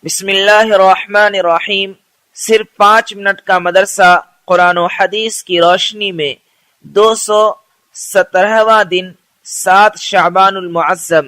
بسم اللہ الرحمن الرحیم۔ صرف 5 منٹ کا مدرسہ قرآن و حدیث کی روشنی میں 217واں دن 7 شعبان المعظم۔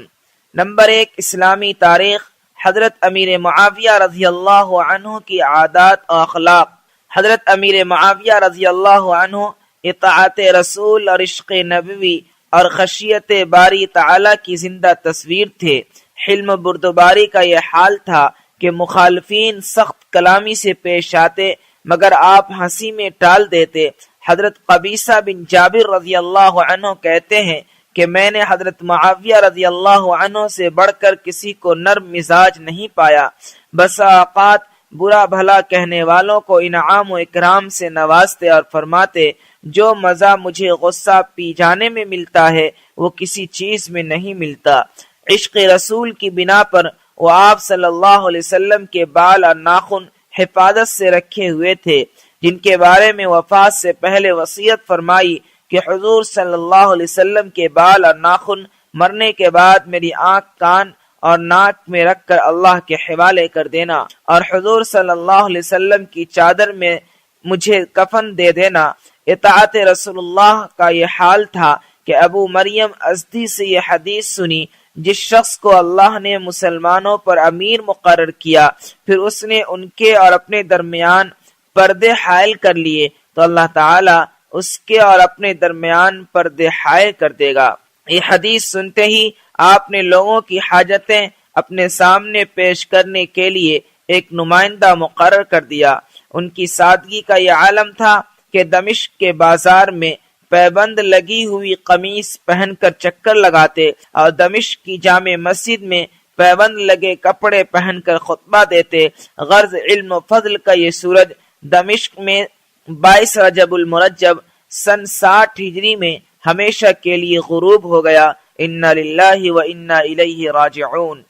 نمبر 1، اسلامی تاریخ۔ حضرت امیر معاویہ رضی اللہ عنہ کی عادات و اخلاق۔ حضرت امیر معاویہ رضی اللہ عنہ اطاعت رسول اور عشق نبوی اور خشیت باری تعالی کی زندہ تصویر تھے۔ حلم بردباری کا یہ حال تھا کہ مخالفین سخت کلامی سے پیش آتے مگر آپ ہنسی میں ٹال دیتے۔ حضرت قبیصہ بن جابر رضی اللہ عنہ کہتے ہیں کہ میں نے حضرت معاویہ رضی اللہ عنہ سے بڑھ کر کسی کو نرم مزاج نہیں پایا۔ بسا اوقات برا بھلا کہنے والوں کو انعام و اکرام سے نوازتے اور فرماتے، جو مزہ مجھے غصہ پی جانے میں ملتا ہے وہ کسی چیز میں نہیں ملتا۔ عشق رسول کی بنا پر وہ آپ صلی اللہ علیہ وسلم کے بال اور ناخن حفاظت سے رکھے ہوئے تھے، جن کے بارے میں وفات سے پہلے وصیت فرمائی کہ حضور صلی اللہ علیہ وسلم کے بال اور ناخن مرنے کے بعد میری آنکھ، کان اور ناک میں رکھ کر اللہ کے حوالے کر دینا، اور حضور صلی اللہ علیہ وسلم کی چادر میں مجھے کفن دے دینا۔ اطاعت رسول اللہ کا یہ حال تھا کہ ابو مریم ازدی سے یہ حدیث سنی، جس شخص کو اللہ نے مسلمانوں پر امیر مقرر کیا پھر اس نے ان کے اور اپنے درمیان پردے حائل کر لیے تو اللہ تعالیٰ اس کے اور اپنے درمیان پردے حائل کر دے گا۔ یہ حدیث سنتے ہی آپ نے لوگوں کی حاجتیں اپنے سامنے پیش کرنے کے لیے ایک نمائندہ مقرر کر دیا۔ ان کی سادگی کا یہ عالم تھا کہ دمشق کے بازار میں پیبند لگی ہوئی قمیص پہن کر چکر لگاتے اور دمشق کی جامع مسجد میں پیبند لگے کپڑے پہن کر خطبہ دیتے۔ غرض علم و فضل کا یہ سورج دمشق میں 22 رجب المرجب سن 60 ہجری میں ہمیشہ کے لیے غروب ہو گیا۔ انا للہ و انا الیہ راجعون۔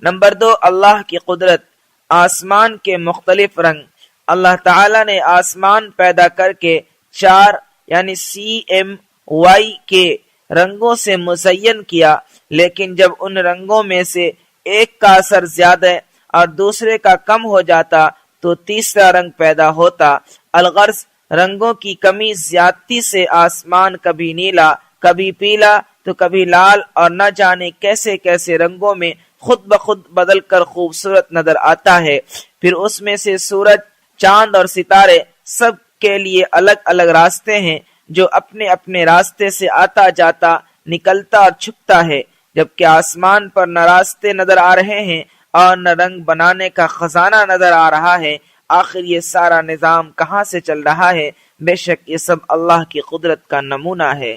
نمبر 2، اللہ کی قدرت۔ آسمان کے مختلف رنگ۔ اللہ تعالی نے آسمان پیدا کر کے 4 یعنی CMY کے رنگوں سے مزین کیا، لیکن جب ان رنگوں میں سے ایک کا اثر زیادہ اور دوسرے کا کم ہو جاتا تو تیسرا رنگ پیدا ہوتا۔ الغرض رنگوں کی کمی زیادتی سے آسمان کبھی نیلا، کبھی پیلا تو کبھی لال اور نہ جانے کیسے کیسے رنگوں میں خود بخود بدل کر خوبصورت نظر آتا ہے۔ پھر اس میں سے سورج، چاند اور ستارے سب کے لیے الگ الگ راستے ہیں، جو اپنے اپنے راستے سے آتا جاتا، نکلتا اور چھپتا ہے، جبکہ آسمان پر نہ راستے نظر آ رہے ہیں اور نہ رنگ بنانے کا خزانہ نظر آ رہا ہے۔ آخر یہ سارا نظام کہاں سے چل رہا ہے؟ بے شک یہ سب اللہ کی قدرت کا نمونہ ہے۔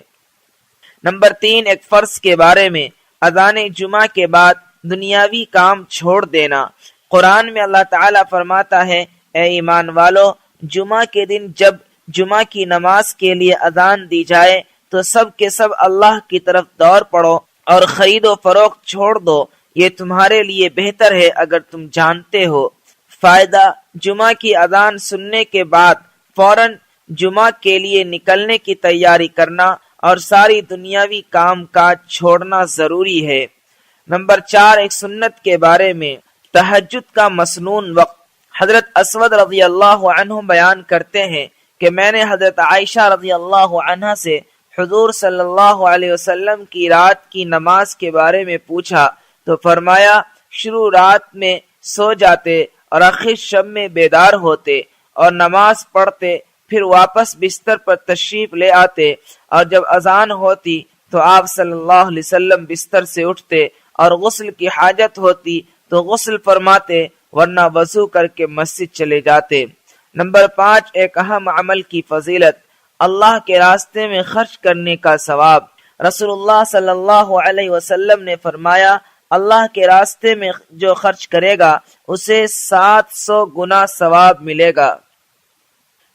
نمبر 3، ایک فرض کے بارے میں۔ اذان جمعہ کے بعد دنیاوی کام چھوڑ دینا۔ قرآن میں اللہ تعالیٰ فرماتا ہے، اے ایمان والو، جمعہ کے دن جب جمعہ کی نماز کے لیے اذان دی جائے تو سب کے سب اللہ کی طرف دوڑ پڑو اور خرید و فروخت چھوڑ دو، یہ تمہارے لیے بہتر ہے اگر تم جانتے ہو۔ فائدہ، جمعہ کی اذان سننے کے بعد فوراً جمعہ کے لیے نکلنے کی تیاری کرنا اور ساری دنیاوی کام کاج چھوڑنا ضروری ہے۔ نمبر 4، ایک سنت کے بارے میں۔ تہجد کا مسنون وقت۔ حضرت اسود رضی اللہ عنہ بیان کرتے ہیں کہ میں نے حضرت عائشہ رضی اللہ عنہ سے حضور صلی اللہ علیہ وسلم کی رات کی نماز کے بارے میں پوچھا تو فرمایا، شروع رات میں سو جاتے اور آخر شب میں بیدار ہوتے اور نماز پڑھتے، پھر واپس بستر پر تشریف لے آتے، اور جب اذان ہوتی تو آپ صلی اللہ علیہ وسلم بستر سے اٹھتے اور غسل کی حاجت ہوتی تو غسل فرماتے، ورنہ وضو کر کے مسجد چلے جاتے۔ نمبر 5، ایک اہم عمل کی فضیلت۔ اللہ کے راستے میں خرچ کرنے کا ثواب۔ رسول اللہ صلی اللہ علیہ وسلم نے فرمایا، اللہ کے راستے میں جو خرچ کرے گا اسے 700 گنا ثواب ملے گا۔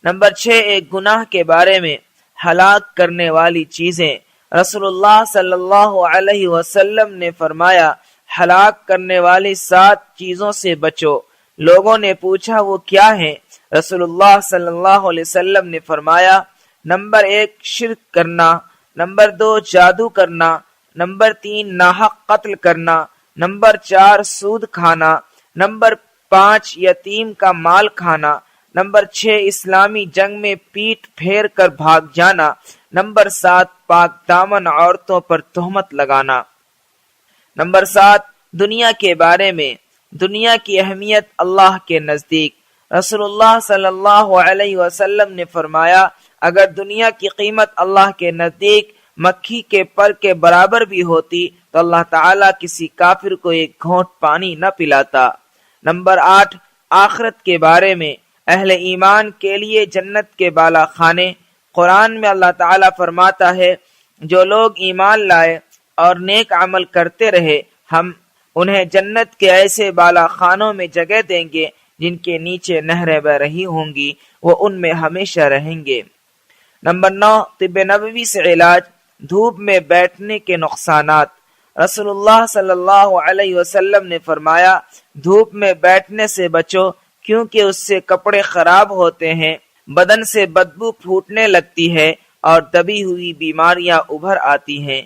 نمبر 6، ایک گناہ کے بارے میں۔ ہلاک کرنے والی چیزیں۔ رسول اللہ صلی اللہ علیہ وسلم نے فرمایا، ہلاک کرنے والی 7 چیزوں سے بچو۔ لوگوں نے پوچھا وہ کیا ہیں؟ رسول اللہ صلی اللہ علیہ وسلم نے فرمایا، نمبر 1 شرک کرنا، نمبر 2 جادو کرنا، نمبر 3 ناحق قتل کرنا، نمبر 4 سود کھانا، نمبر 5 یتیم کا مال کھانا، نمبر 6 اسلامی جنگ میں پیٹھ پھیر کر بھاگ جانا، نمبر 7 پاک دامن عورتوں پر تہمت لگانا۔ نمبر 7 دنیا کے بارے میں، دنیا کی اہمیت اللہ کے نزدیک۔ رسول اللہ صلی اللہ علیہ وسلم نے فرمایا، اگر دنیا کی قیمت اللہ کے نزدیک مکھی کے پر کے برابر بھی ہوتی تو اللہ تعالیٰ کسی کافر کو ایک گھونٹ پانی نہ پلاتا۔ نمبر 8 آخرت کے بارے میں، اہل ایمان کے لیے جنت کے بالا خانے۔ قرآن میں اللہ تعالیٰ فرماتا ہے، جو لوگ ایمان لائے اور نیک عمل کرتے رہے ہم انہیں جنت کے ایسے بالا خانوں میں جگہ دیں گے جن کے نیچے نہریں بہ رہی ہوں گی، وہ ان میں ہمیشہ رہیں گے۔ نمبر 9 طب نبوی سے علاج، دھوپ میں بیٹھنے کے نقصانات۔ رسول اللہ صلی اللہ علیہ وسلم نے فرمایا، دھوپ میں بیٹھنے سے بچو کیونکہ اس سے کپڑے خراب ہوتے ہیں، بدن سے بدبو پھوٹنے لگتی ہے اور دبی ہوئی بیماریاں ابھر آتی ہیں۔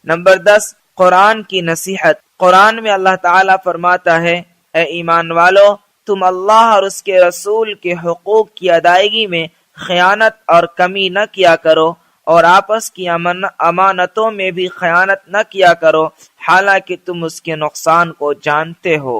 نمبر 10 قرآن کی نصیحت۔ قرآن میں اللہ تعالیٰ فرماتا ہے، اے ایمان والو، تم اللہ اور اس کے رسول کے حقوق کی ادائیگی میں خیانت اور کمی نہ کیا کرو اور آپس کی امانتوں میں بھی خیانت نہ کیا کرو، حالانکہ تم اس کے نقصان کو جانتے ہو۔